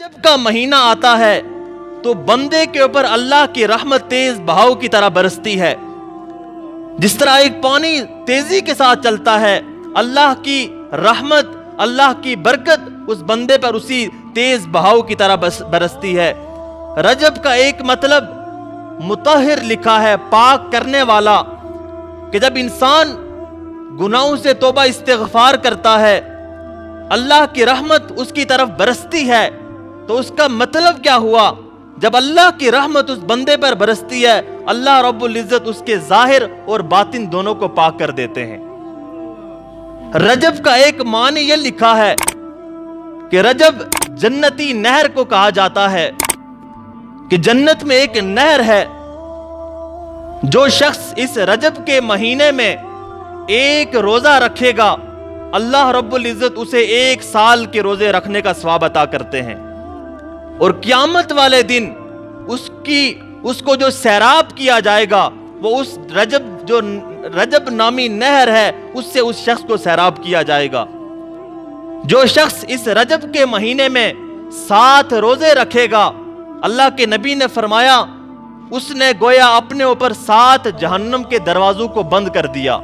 रजब का महीना आता है तो बंदे के ऊपर अल्लाह की रहमत तेज बहाव की तरह बरसती है। जिस तरह एक पानी तेजी के साथ चलता है, अल्लाह की रहमत, अल्लाह की बरकत उस बंदे पर उसी तेज बहाव की तरह बरसती है। रजब का एक मतलब मुतहिर लिखा है, पाक करने वाला, कि जब इंसान गुनाहों से तौबा इस्तिग़फ़ार करता है, अल्लाह की रहमत उसकी तरफ बरसती है। तो उसका मतलब क्या हुआ? जब अल्लाह की रहमत उस बंदे पर बरसती है, अल्लाह रब्बुल इज्जत उसके जाहिर और बातिन दोनों को पाक कर देते हैं। रजब का एक मानी यह लिखा है कि रजब जन्नती नहर को कहा जाता है, कि जन्नत में एक नहर है। जो शख्स इस रजब के महीने में एक रोजा रखेगा, अल्लाह रब्बुल इज्जत उसे 1 साल के रोजे रखने का सवाब अता करते हैं। और क़यामत वाले दिन उसको जो सैराब किया जाएगा, वो उस रजब नामी नहर है, उससे उस शख्स को सैराब किया जाएगा। जो शख्स इस रजब के महीने में 7 रोजे रखेगा, अल्लाह के नबी ने फरमाया, उसने गोया अपने ऊपर 7 जहन्नम के दरवाजों को बंद कर दिया।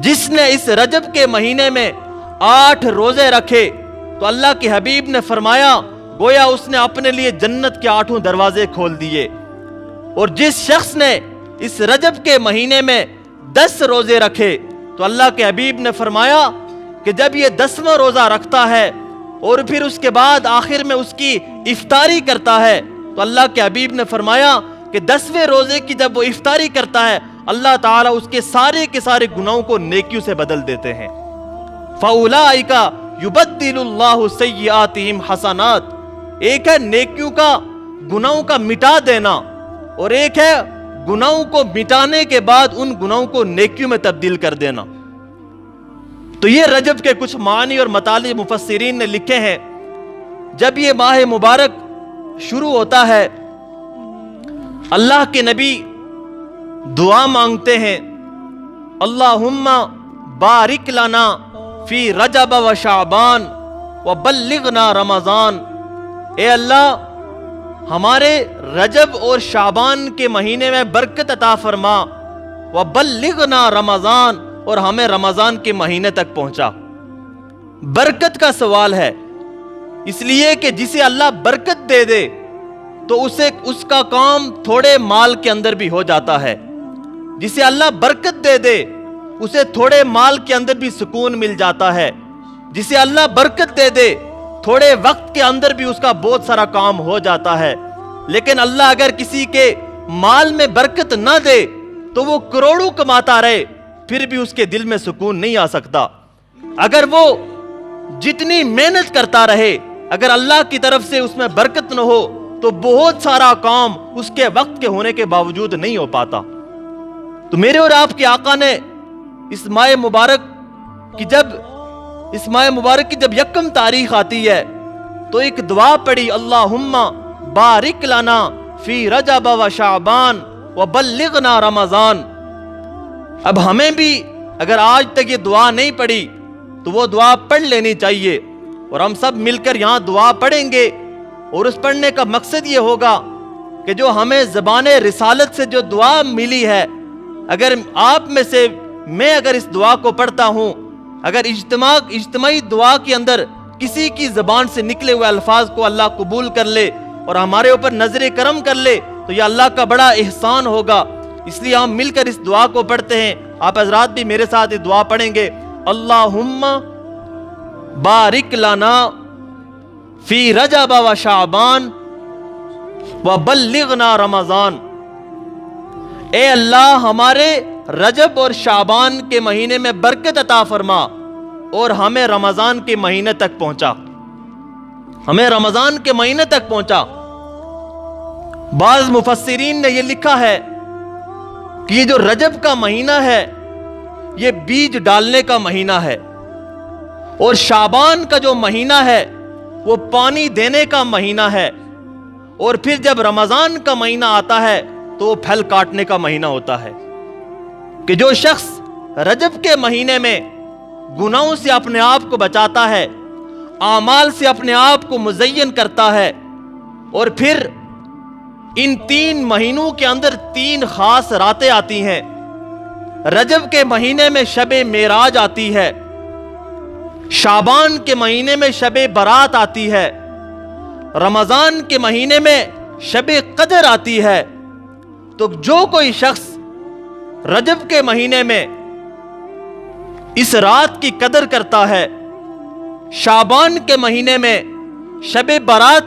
जिसने इस रजब के महीने में 8 रोजे रखे, तो अल्लाह के हबीब ने फरमाया, गोया उसने अपने लिए जन्नत के 8 दरवाजे खोल दिए। और जिस शख्स ने इस रजब के महीने में 10 रोजे रखे, तो अल्लाह के हबीब ने फरमाया कि जब ये 10वां रोजा रखता है और फिर उसके बाद आखिर में उसकी इफ्तारी करता है, तो अल्लाह के हबीब ने फरमाया कि 10वें रोजे की जब वो इफ्तारी करता है, अल्लाह ताला उसके सारे के सारे गुनाहों को नेकियों से बदल देते हैं। फउलाइका युबद्दिलुल्लाहु सय्यिआतिहिम हसनात। एक है नेकियों का, गुनाहों का मिटा देना, और एक है गुनाहों को मिटाने के बाद उन गुनाहों को नेकियों में तब्दील कर देना। तो ये रजब के कुछ मानी और मतालिब मुफस्सिरीन ने लिखे हैं। जब ये माह मुबारक शुरू होता है, अल्लाह के नबी दुआ मांगते हैं, अल्लाहुम्मा बारिक लना फी रजब व शाबान व बल्लिगना रमजान। ए अल्लाह, हमारे रजब और शाबान के महीने में बरकत अता फरमा, व बल्लिगना रमजान, और हमें रमजान के महीने तक पहुंचा। बरकत का सवाल है, इसलिए कि जिसे अल्लाह बरकत दे दे तो उसे उसका काम थोड़े माल के अंदर भी हो जाता है। जिसे अल्लाह बरकत दे दे उसे थोड़े माल के अंदर भी सुकून मिल जाता है। जिसे अल्लाह बरकत दे दे थोड़े वक्त के अंदर भी उसका बहुत सारा काम हो जाता है। लेकिन अल्लाह अगर किसी के माल में बरकत ना दे तो वो करोड़ों कमाता रहे, फिर भी उसके दिल में सुकून नहीं आ सकता। अगर वो जितनी मेहनत करता रहे, अगर अल्लाह की तरफ से उसमें बरकत न हो तो बहुत सारा काम उसके वक्त के होने के बावजूद नहीं हो पाता। तो मेरे और आपके आका ने इस माह मुबारक की जब यकम तारीख आती है तो एक दुआ पढ़ी, अल्लाहुम्मा बारिक लना फी रजब व शाबान व बल्लिगना रमजान। अब हमें भी अगर आज तक ये दुआ नहीं पढ़ी तो वो दुआ पढ़ लेनी चाहिए, और हम सब मिलकर यहाँ दुआ पढ़ेंगे। और उस पढ़ने का मकसद ये होगा कि जो हमें ज़बाने रिसालत से जो दुआ मिली है, अगर आप में से मैं अगर इस दुआ को पढ़ता हूँ, अगर इज्तिमाई दुआ के अंदर किसी की ज़बान से निकले हुए अल्फाज को अल्लाह कबूल कर ले और हमारे ऊपर नजर करम कर ले, तो यह अल्लाह का बड़ा एहसान होगा। इसलिए हम मिलकर इस दुआ को पढ़ते हैं। आप हजरात भी मेरे साथ ये दुआ पढ़ेंगे, अल्लाहुम्मा बारिक लना फी रजब व शाबान व बल्लिगना रमजान। ए अल्लाह, हमारे रजब और शाबान के महीने में बरकत अता फरमा और हमें रमजान के महीने तक पहुंचा, हमें रमजान के महीने तक पहुंचा। बाज़ मुफस्सिरीन ने यह लिखा है कि ये जो रजब का महीना है, ये बीज डालने का महीना है, और शाबान का जो महीना है वो पानी देने का महीना है, और फिर जब रमजान का महीना आता है तो वो फल काटने का महीना होता है। कि जो शख्स रजब के महीने में गुनाहों से अपने आप को बचाता है, आमाल से अपने आप को मुज़य्यन करता है। और फिर इन 3 महीनों के अंदर 3 खास रातें आती हैं। रजब के महीने में शबे मेराज आती है, शाबान के महीने में शबे बारात आती है, रमजान के महीने में शबे कदर आती है। तो जो कोई शख्स रजब के महीने में इस रात की कदर करता है, शाबान के महीने में शबे बारात